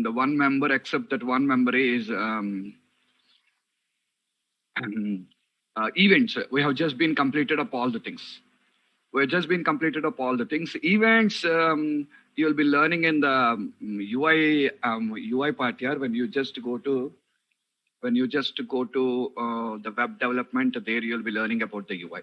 and one member, except that one member is events. We have just been completed up all the things. We have just been completed up all the things. Events, you'll be learning in the UI part here. When you just go to the web development, there you'll be learning about the UI.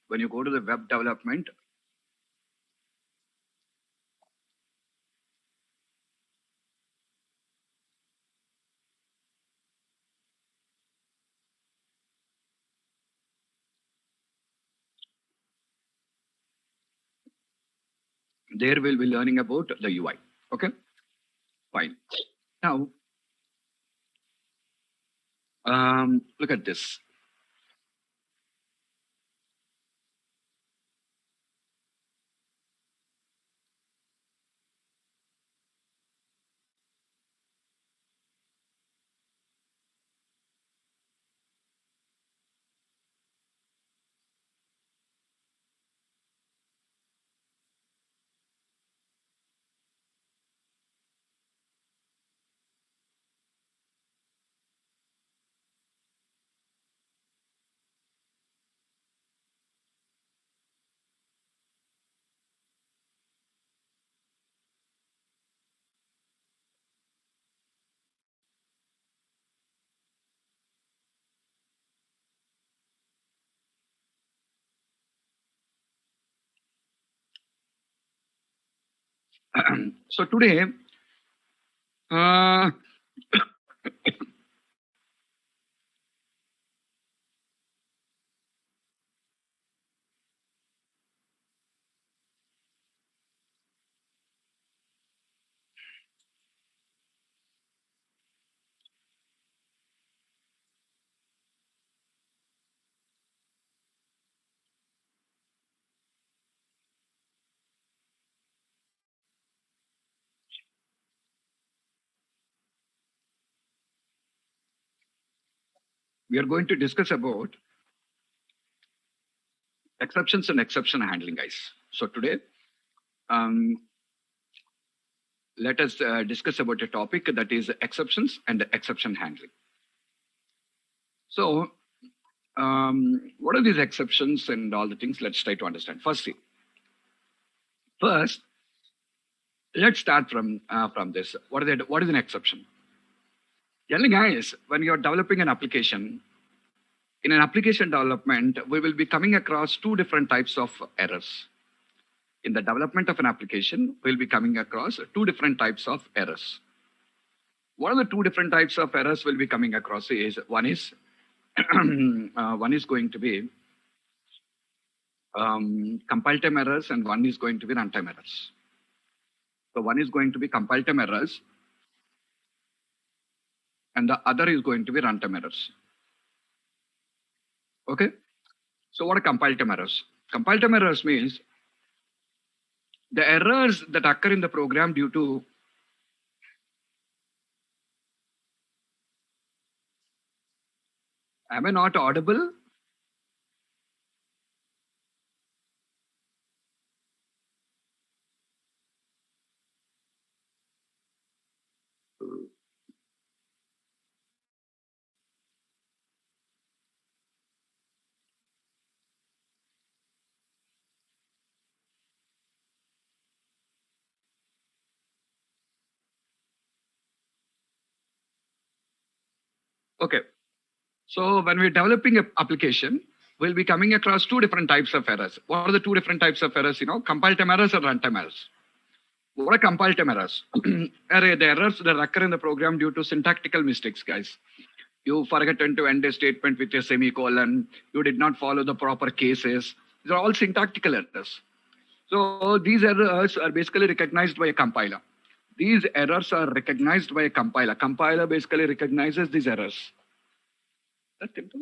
When you go to the web development, there we'll be learning about the UI. Okay, fine. Now, look at this. So today, uh, we are going to discuss about exceptions and exception handling, guys. So today, um, let us discuss about a topic that is exceptions and exception handling. So, what are these exceptions and all the things? Let's try to understand. First, let's start from this. What is an exception? Generally, guys, when you're developing an application, in an application development, we will be coming across two different types of errors. In the development of an application, we'll be coming across two different types of errors. What are the two different types of errors we'll be coming across? Is one is one is going to be compile time errors, and one is going to be runtime errors. So one is going to be compile time errors, and the other is going to be runtime errors. Okay. So what are compile time errors? Compile time errors means the errors that occur in the program due to am I not audible? Okay. So when we're developing an application, we'll be coming across two different types of errors. What are the two different types of errors? Compile time errors and runtime errors. What are compile time errors? The errors that occur in the program due to syntactical mistakes, guys. You forgotten to end a statement with a semicolon. You did not follow the proper cases. These are all syntactical errors. So these errors are basically recognized by a compiler. These errors are recognized by a compiler. Compiler basically recognizes these errors. That's simple.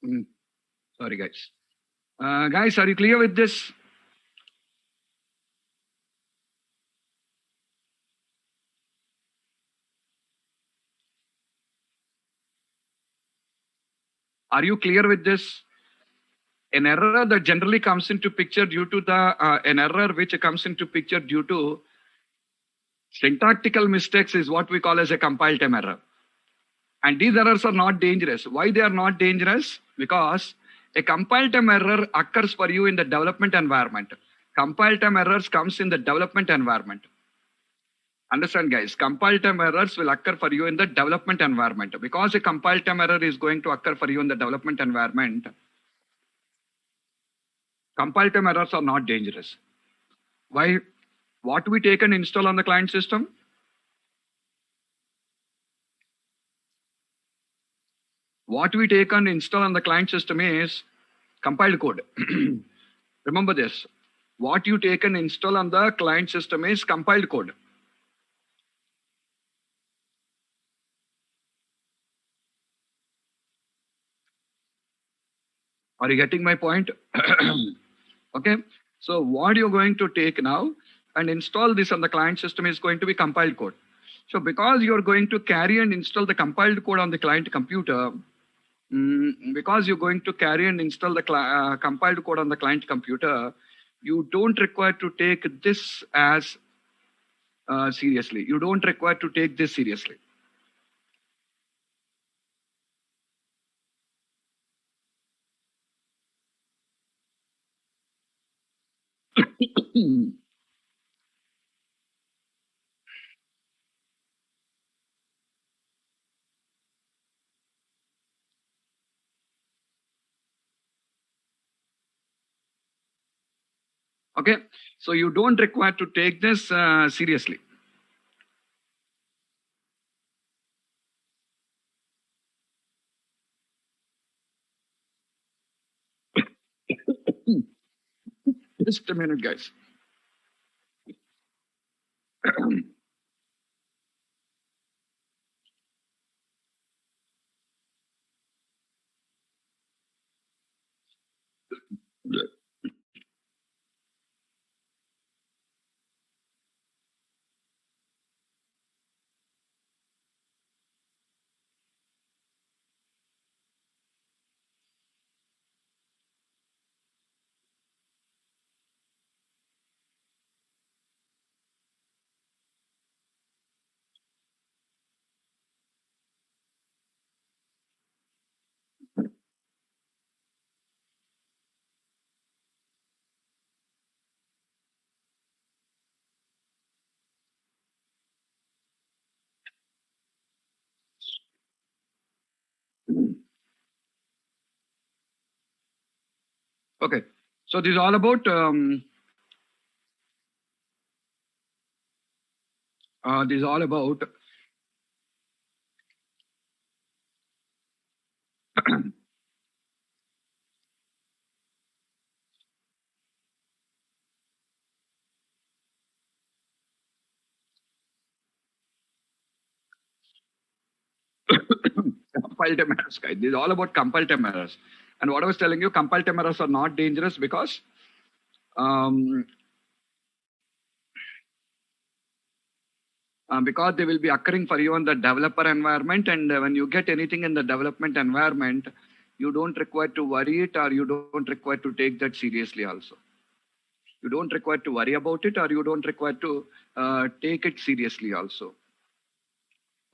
Mm, sorry, guys. Guys, are you clear with this? Are you clear with this? An error that generally comes into picture due to the an error which comes into picture due to syntactical mistakes is what we call as a compile time error. And these errors are not dangerous. Why they are not dangerous? Because a compile time error occurs for you in the development environment. Compile time errors comes in the development environment. Understand, guys? Compile time errors will occur for you in the development environment. Because a compile time error is going to occur for you in the development environment, compile time errors are not dangerous. Why? What we take and install on the client system? What we take and install on the client system is compiled code. Remember this. What you take and install on the client system is compiled code. Are you getting my point? Okay. So what you're going to take now and install this on the client system is going to be compiled code. So because you're going to carry and install the compiled code on the client computer, because you're going to carry and install the compiled code on the client computer, you don't require to take this as seriously. You don't require to take this seriously. Okay, so you don't require to take this seriously. Just a minute, guys. Okay, so this is all about this is all about compile time errors, guys. This is all about compile time errors. And what I was telling you, compile time errors are not dangerous because because they will be occurring for you in the developer environment. And when you get anything in the development environment, you don't require to worry it, or you don't require to take that seriously also. You don't require to worry about it, or you don't require to take it seriously also.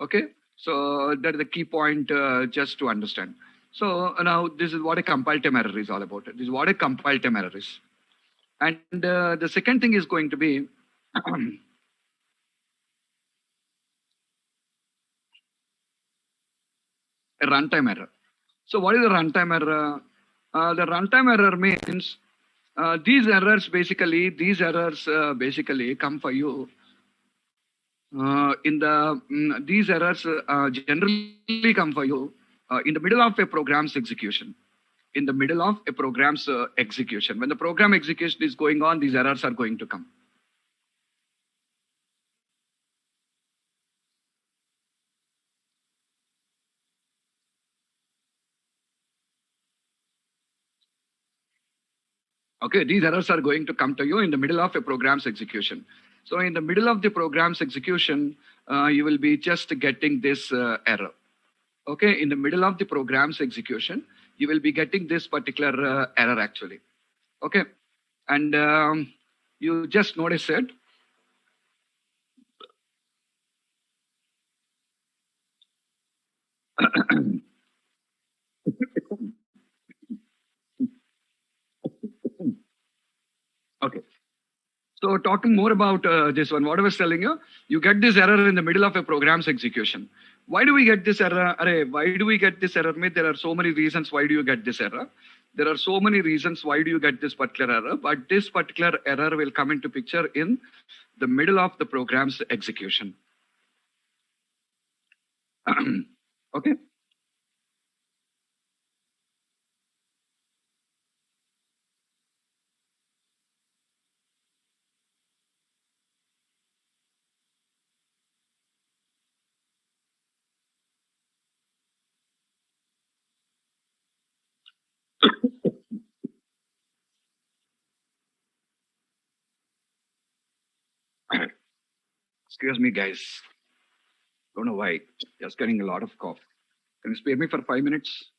Okay, so that's the key point just to understand. So now this is what a compile time error is all about. This is what a compile time error is. And the second thing is going to be a runtime error. So what is a runtime error? The runtime error means these errors basically come for you these errors generally come for you in the middle of a program's execution. In the middle of a program's execution. When the program execution is going on, these errors are going to come. Okay, these errors are going to come to you in the middle of a program's execution. So in the middle of the program's execution, you will be just getting this error. Okay, in the middle of the program's execution, you will be getting this particular error actually. Okay, and you just notice it. Okay. So talking more about this one, what I was telling you, you get this error in the middle of a program's execution. Why do we get this error? Array, why do we get this error? Mate, there are so many reasons why do you get this error. There are so many reasons why do you get this particular error, but this particular error will come into picture in the middle of the program's execution. Okay. Excuse me, guys. Don't know why. Just getting a lot of cough. Can you spare me for 5 minutes?